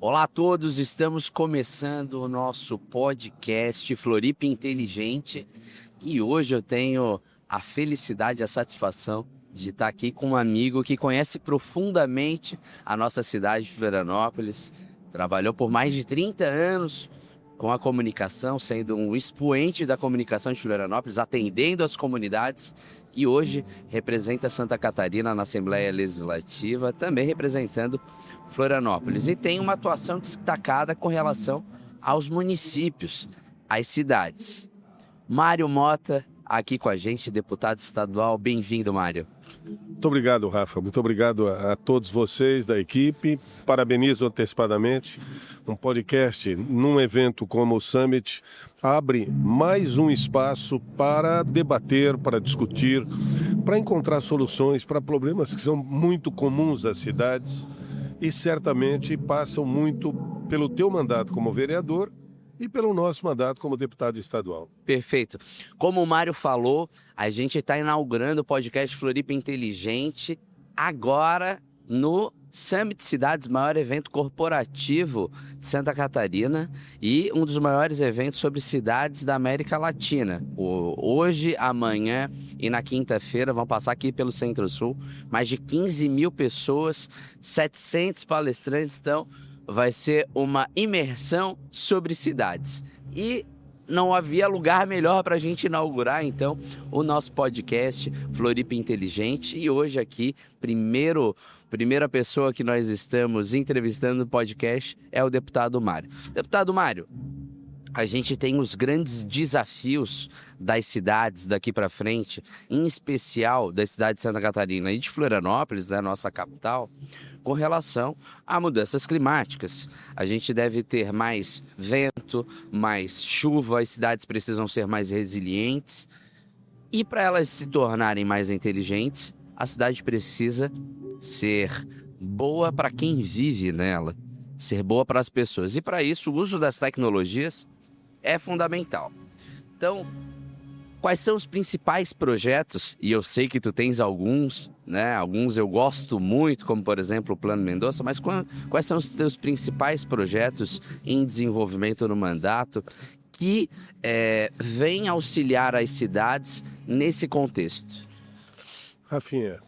Olá a todos, estamos começando o nosso podcast Floripa Inteligente e hoje eu tenho a felicidade e a satisfação de estar aqui com um amigo que conhece profundamente a nossa cidade de Florianópolis, trabalhou por mais de 30 anos com a comunicação, sendo um expoente da comunicação de Florianópolis, atendendo as comunidades e hoje representa Santa Catarina na Assembleia Legislativa, também representando Florianópolis. E tem uma atuação destacada com relação aos municípios, às cidades. Mário Mota, aqui com a gente, deputado estadual. Bem-vindo, Mário. Muito obrigado, Rafa. Muito obrigado a todos vocês da equipe. Parabenizo antecipadamente. Um podcast num evento como o Summit abre mais um espaço para debater, para discutir, para encontrar soluções para problemas que são muito comuns das cidades e certamente passam muito pelo teu mandato como vereador e pelo nosso mandato como deputado estadual. Perfeito. Como o Mário falou, a gente está inaugurando o podcast Floripa Inteligente agora no Summit Cidades, maior evento corporativo de Santa Catarina e um dos maiores eventos sobre cidades da América Latina. Hoje, amanhã e na quinta-feira vão passar aqui pelo Centro-Sul mais de 15 mil pessoas, 700 palestrantes, então vai ser uma imersão sobre cidades. E não havia lugar melhor para a gente inaugurar, então, o nosso podcast Floripa Inteligente. E hoje aqui, primeira pessoa que nós estamos entrevistando no podcast é o deputado Mário. Deputado Mário, a gente tem os grandes desafios das cidades daqui para frente, em especial da cidade de Santa Catarina e de Florianópolis, da nossa capital, com relação a mudanças climáticas. A gente deve ter mais vento, mais chuva, as cidades precisam ser mais resilientes. E para elas se tornarem mais inteligentes, a cidade precisa ser boa para quem vive nela, ser boa para as pessoas. E para isso, o uso das tecnologias é fundamental. Então, quais são os principais projetos? E eu sei que tu tens alguns, né? Alguns eu gosto muito, como por exemplo o Plano Mendonça, mas quais são os teus principais projetos em desenvolvimento no mandato que vêm auxiliar as cidades nesse contexto? Rafinha,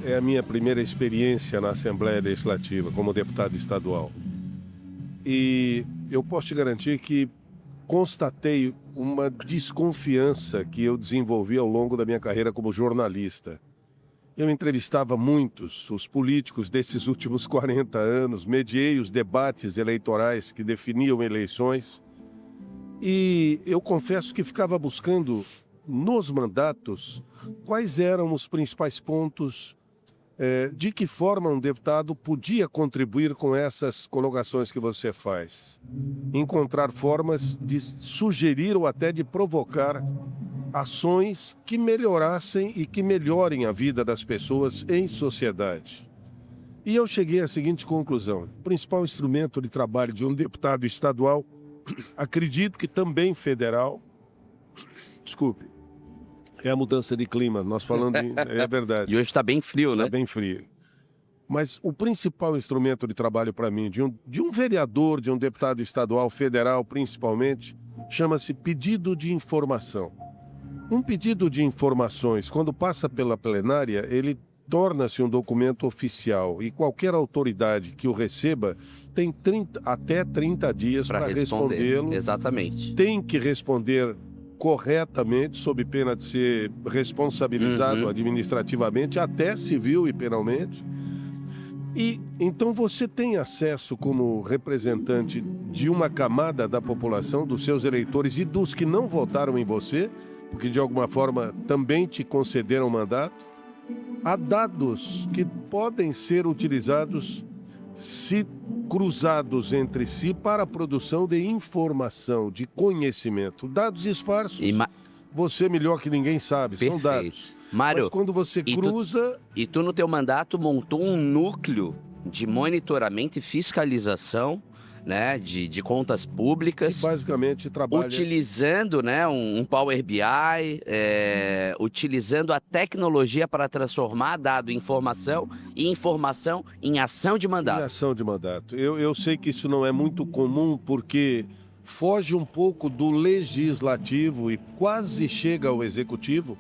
é a minha primeira experiência na Assembleia Legislativa como deputado estadual. E eu posso te garantir que constatei uma desconfiança que eu desenvolvi ao longo da minha carreira como jornalista. Eu entrevistava muitos, os políticos desses últimos 40 anos, mediei os debates eleitorais que definiam eleições, e eu confesso que ficava buscando nos mandatos quais eram os principais pontos, de que forma um deputado podia contribuir com essas colocações que você faz. Encontrar formas de sugerir ou até de provocar ações que melhorassem e que melhorem a vida das pessoas em sociedade. E eu cheguei à seguinte conclusão: o principal instrumento de trabalho de um deputado estadual, acredito que também federal, é a mudança de clima. Nós falando é verdade. E hoje está bem frio, né? Está bem frio. Mas o principal instrumento de trabalho para mim, de um vereador, de um deputado estadual, federal principalmente, chama-se pedido de informação. Um pedido de informações, quando passa pela plenária, ele torna-se um documento oficial e qualquer autoridade que o receba tem até 30 dias para respondê-lo. Exatamente. Tem que responder corretamente, sob pena de ser responsabilizado administrativamente, até civil e penalmente. E então você tem acesso, como representante de uma camada da população, dos seus eleitores e dos que não votaram em você, porque de alguma forma também te concederam mandato, a dados que podem ser utilizados, se cruzados entre si, para a produção de informação, de conhecimento. Dados esparsos, você melhor que ninguém sabe, Perfeito. São dados. Mário, mas quando você cruza... E tu no teu mandato montou um núcleo de monitoramento e fiscalização né, de contas públicas, Basicamente trabalha... utilizando, né, um Power BI, utilizando a tecnologia para transformar dado em informação e informação em ação de Em mandato. ação de mandato. Eu sei que isso não é muito comum porque foge um pouco do legislativo e quase chega ao executivo,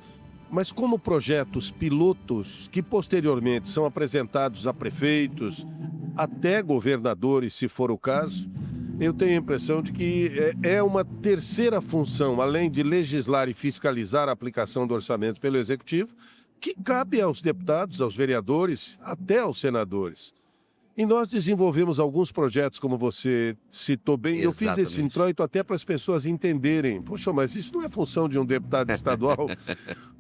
mas como projetos pilotos que posteriormente são apresentados a prefeitos, até governadores, se for o caso, eu tenho a impressão de que é uma terceira função, além de legislar e fiscalizar a aplicação do orçamento pelo executivo, que cabe aos deputados, aos vereadores, até aos senadores. E nós desenvolvemos alguns projetos, como você citou bem. Eu fiz esse introito até para as pessoas entenderem. Poxa, mas isso não é função de um deputado estadual?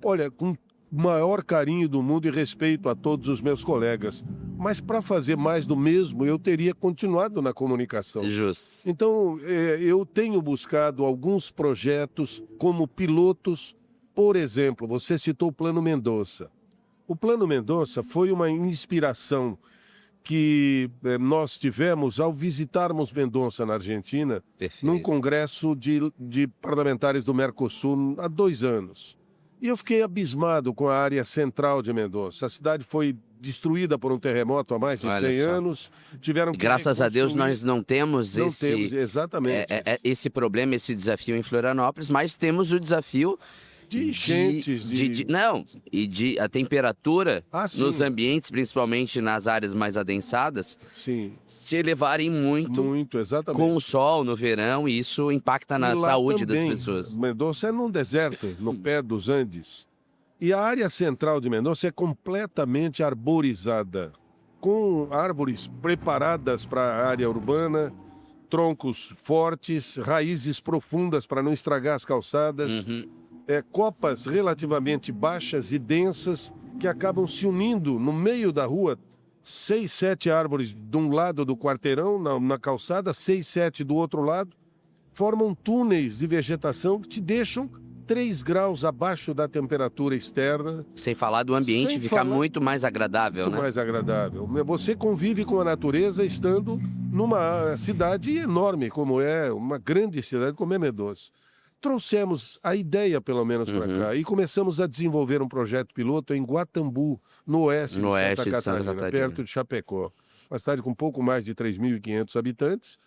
Olha, com o maior carinho do mundo e respeito a todos os meus colegas. Mas para fazer mais do mesmo, eu teria continuado na comunicação. Justo. Então, eu tenho buscado alguns projetos como pilotos. Por exemplo, você citou o Plano Mendonça. O Plano Mendonça foi uma inspiração que nós tivemos ao visitarmos Mendonça na Argentina, num congresso de parlamentares do Mercosul há 2 anos. E eu fiquei abismado com a área central de Mendonça. A cidade foi destruída por um terremoto há mais de 100 anos. Tiveram que graças a Deus nós não temos exatamente esse problema, esse desafio em Florianópolis, mas temos o desafio de enchentes, a temperatura nos sim. ambientes, principalmente nas áreas mais adensadas, sim. se elevarem muito exatamente. Com o sol no verão, e isso impacta na saúde também, das pessoas. Mendonça é num deserto, no pé dos Andes. E a área central de Mendonça é completamente arborizada, com árvores preparadas para a área urbana, troncos fortes, raízes profundas para não estragar as calçadas. Copas relativamente baixas e densas que acabam se unindo no meio da rua. 6, 7 árvores de um lado do quarteirão, na calçada, 6, 7 do outro lado, formam túneis de vegetação que te deixam 3 graus abaixo da temperatura externa. Sem falar do ambiente ficar muito mais agradável, muito né? mais agradável. Você convive com a natureza estando numa cidade enorme, como é, uma grande cidade como é Mendonça. Trouxemos a ideia, pelo menos, para cá, e começamos a desenvolver um projeto piloto em Guatambu, no oeste de Santa Catarina, perto de Chapecó. Uma cidade com pouco mais de 3.500 habitantes.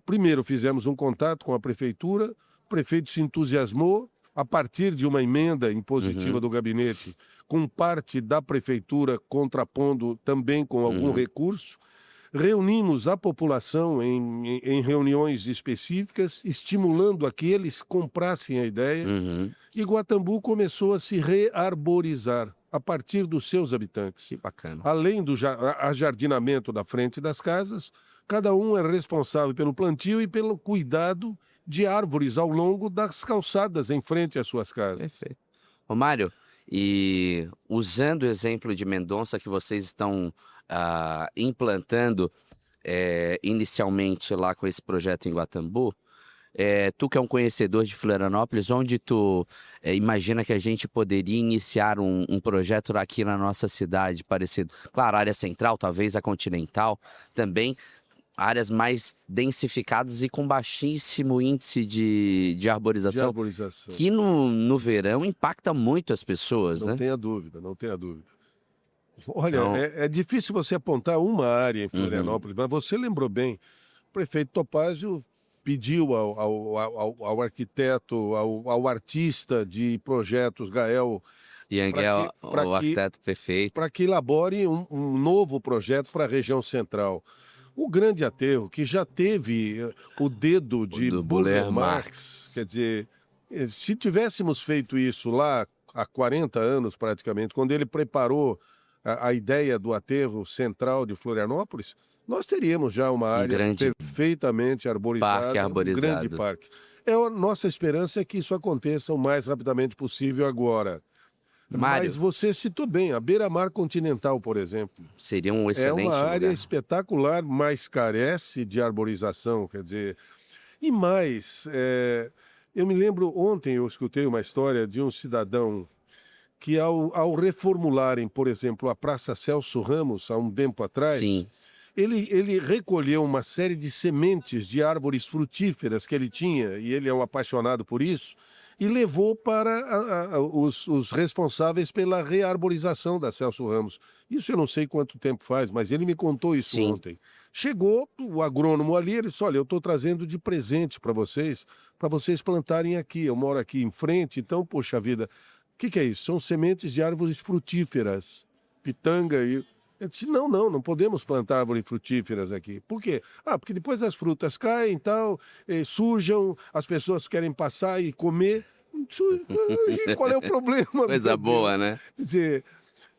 Primeiro fizemos um contato com a prefeitura, o prefeito se entusiasmou, a partir de uma emenda impositiva do gabinete, com parte da prefeitura contrapondo também com algum recurso. Reunimos a população em reuniões específicas, estimulando a que eles comprassem a ideia. E Guatambu começou a se rearborizar a partir dos seus habitantes. Que bacana. Além do ajardinamento da frente das casas, cada um é responsável pelo plantio e pelo cuidado de árvores ao longo das calçadas em frente às suas casas. Perfeito. Romário, e usando o exemplo de Mendonça que vocês estão implantando inicialmente lá com esse projeto em Guatambu, tu que é um conhecedor de Florianópolis, onde tu imagina que a gente poderia iniciar um projeto aqui na nossa cidade parecido? Claro, a área central, talvez a continental, também áreas mais densificadas e com baixíssimo índice de arborização, que no verão impacta muito as pessoas, né? Não tenha dúvida. Olha, é difícil você apontar uma área em Florianópolis, mas você lembrou bem. O prefeito Topázio pediu ao arquiteto, ao artista de projetos, Gael, Yangel, o arquiteto perfeito, para que elabore um novo projeto para a região central. O Grande Aterro, que já teve o dedo de Burle Marx, quer dizer, se tivéssemos feito isso lá há 40 anos praticamente, quando ele preparou a ideia do aterro central de Florianópolis, nós teríamos já uma área perfeitamente arborizada, um grande parque. A nossa esperança é que isso aconteça o mais rapidamente possível agora. Mário, mas você citou bem, a beira-mar continental, por exemplo. Seria um excelente lugar. É uma área lugar espetacular, mas carece de arborização, quer dizer... E mais, eu me lembro, ontem eu escutei uma história de um cidadão que ao reformularem, por exemplo, a Praça Celso Ramos, há um tempo atrás, Ele recolheu uma série de sementes de árvores frutíferas que ele tinha, e ele é um apaixonado por isso, e levou para os responsáveis pela rearborização da Celso Ramos. Isso eu não sei quanto tempo faz, mas ele me contou isso Sim. ontem. Chegou o agrônomo ali, ele disse, olha, eu estou trazendo de presente para vocês plantarem aqui. Eu moro aqui em frente, então, poxa vida, o que é isso? São sementes de árvores frutíferas, pitanga e... Eu disse, não podemos plantar árvores frutíferas aqui. Por quê? Porque depois as frutas caem e tal, sujam, as pessoas querem passar e comer. E qual é o problema? Coisa boa, né? Quer dizer,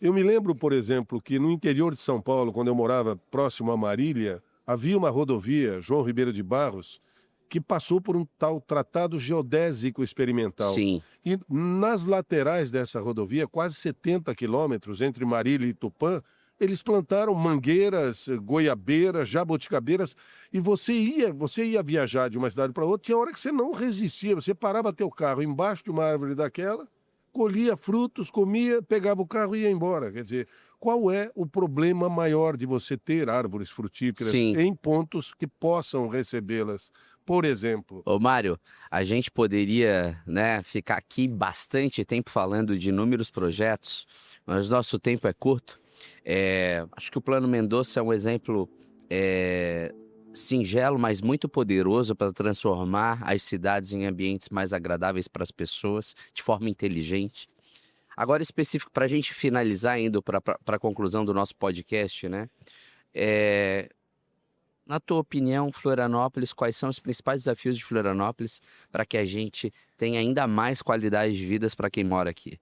eu me lembro, por exemplo, que no interior de São Paulo, quando eu morava próximo a Marília, havia uma rodovia, João Ribeiro de Barros, que passou por um tal tratado geodésico experimental. Sim. E nas laterais dessa rodovia, quase 70 quilômetros entre Marília e Tupã, eles plantaram mangueiras, goiabeiras, jabuticabeiras, e você ia viajar de uma cidade para outra, tinha hora que você não resistia, você parava teu carro embaixo de uma árvore daquela, colhia frutos, comia, pegava o carro e ia embora. Quer dizer, qual é o problema maior de você ter árvores frutíferas em pontos que possam recebê-las? Por exemplo. Ô, Mário, a gente poderia, né, ficar aqui bastante tempo falando de inúmeros projetos, mas nosso tempo é curto. Acho que o Plano Mendonça é um exemplo singelo, mas muito poderoso para transformar as cidades em ambientes mais agradáveis para as pessoas, de forma inteligente. Agora, específico, para a gente finalizar, indo para a conclusão do nosso podcast, né? Na tua opinião, Florianópolis, quais são os principais desafios de Florianópolis para que a gente tenha ainda mais qualidade de vida para quem mora aqui?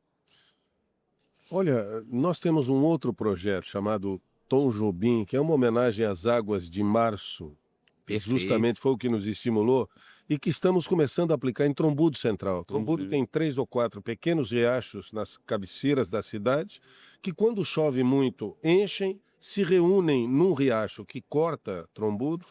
Olha, nós temos um outro projeto chamado Tom Jobim, que é uma homenagem às águas de março. Perfeito. Justamente foi o que nos estimulou e que estamos começando a aplicar em Trombudo Central. Trombudo tem 3 ou 4 pequenos riachos nas cabeceiras da cidade, que quando chove muito enchem, se reúnem num riacho que corta Trombudo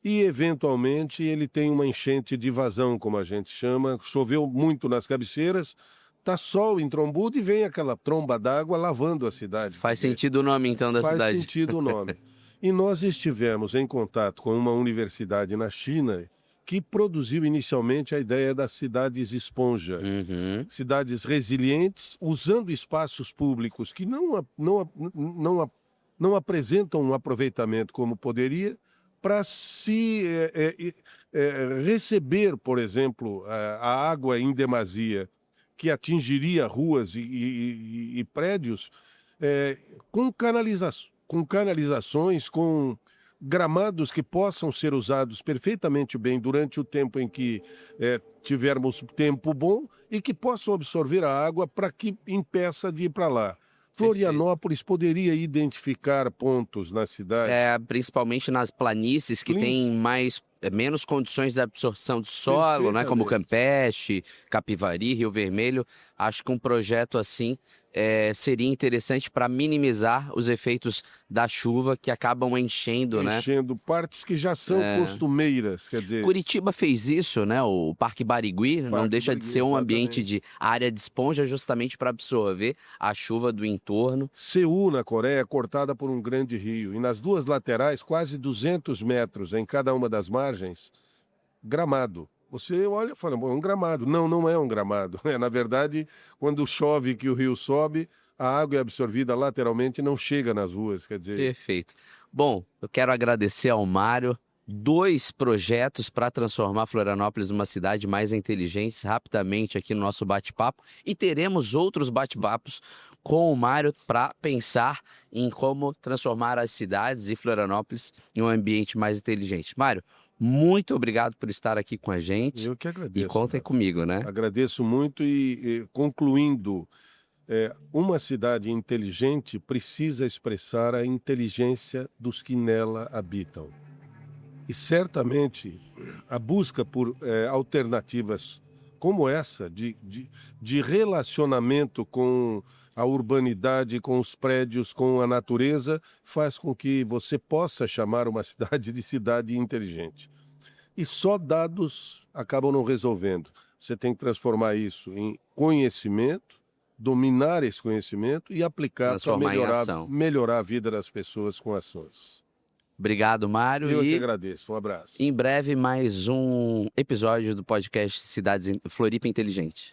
e, eventualmente, ele tem uma enchente de vazão, como a gente chama. Choveu muito nas cabeceiras, tá sol em Trombudo e vem aquela tromba d'água lavando a cidade. Faz sentido o nome, então, da cidade. Faz sentido o nome. E nós estivemos em contato com uma universidade na China que produziu inicialmente a ideia das cidades esponja. Cidades resilientes, usando espaços públicos que não apresentam um aproveitamento como poderia, para se receber, por exemplo, a água em demasia, que atingiria ruas e prédios, com canalizações, com gramados que possam ser usados perfeitamente bem durante o tempo em que tivermos tempo bom e que possam absorver a água para que impeça de ir para lá. Florianópolis poderia identificar pontos na cidade. Principalmente nas planícies que têm menos condições de absorção do solo, né? Como Campeche, Capivari, Rio Vermelho. Acho que um projeto assim seria interessante para minimizar os efeitos da chuva que acabam enchendo, né? Enchendo partes que já são costumeiras, quer dizer... Curitiba fez isso, né? O Parque Barigui não deixa de ser um ambiente de área de esponja justamente para absorver a chuva do entorno. Seul, na Coreia, é cortada por um grande rio e nas duas laterais, quase 200 metros em cada uma das margens, gramado. Você olha e fala, bom, é um gramado. Não, não é um gramado. Na verdade, quando chove que o rio sobe, a água é absorvida lateralmente e não chega nas ruas, quer dizer... Perfeito. Bom, eu quero agradecer ao Mário. 2 projetos para transformar Florianópolis numa cidade mais inteligente, rapidamente aqui no nosso bate-papo. E teremos outros bate-papos com o Mário para pensar em como transformar as cidades e Florianópolis em um ambiente mais inteligente. Mário, muito obrigado por estar aqui com a gente. Eu que agradeço. E contem comigo, né? Agradeço muito e concluindo, uma cidade inteligente precisa expressar a inteligência dos que nela habitam. E certamente a busca por alternativas como essa, de relacionamento com a urbanidade, com os prédios, com a natureza, faz com que você possa chamar uma cidade de cidade inteligente. E só dados acabam não resolvendo. Você tem que transformar isso em conhecimento, dominar esse conhecimento e aplicar para melhorar a vida das pessoas com ações. Obrigado, Mário. Eu que E agradeço. Um abraço. em breve mais um episódio do podcast Floripa Inteligente.